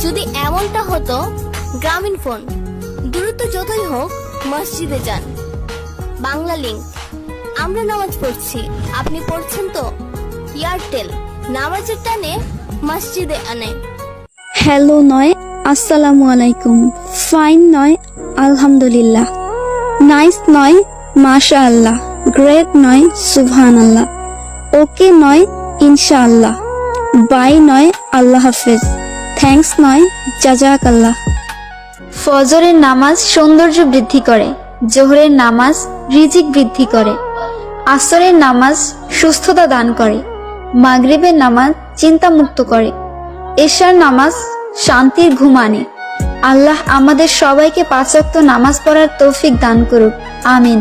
যদি এমনটা হতো, গ্রামীণ ফোন দূরত্ব যতই হোক মসজিদে যান। বাংলা লিংক, আমরা নামাজ পড়ছি, আপনি পড়ছেন তো? এয়ারটেল, নামাজের টানে মসজিদে আনে। হ্যালো নয় আসসালামু আলাইকুম, ফাইন নয় আলহামদুলিল্লাহ, নাইস নয় মাশাআল্লাহ, গ্রেট নয় সুবহানাল্লাহ, ওকে নয় ইনশাআল্লাহ, বাই নয় আল্লাহ হাফেজ, থ্যাঙ্কস নয় জাযাকাল্লাহ। ফজরের নামাজ সৌন্দর্য বৃদ্ধি করে, জোহরের নামাজ রিজিক বৃদ্ধি করে, আসরের নামাজ সুস্থতা দান করে, মাগরিবের নামাজ চিন্তা মুক্ত করে, এশার নামাজ শান্তির ঘুম আনে। আল্লাহ আমাদের সবাইকে 5 ওয়াক্ত নামাজ পড়ার তৌফিক দান করুক, আমিন।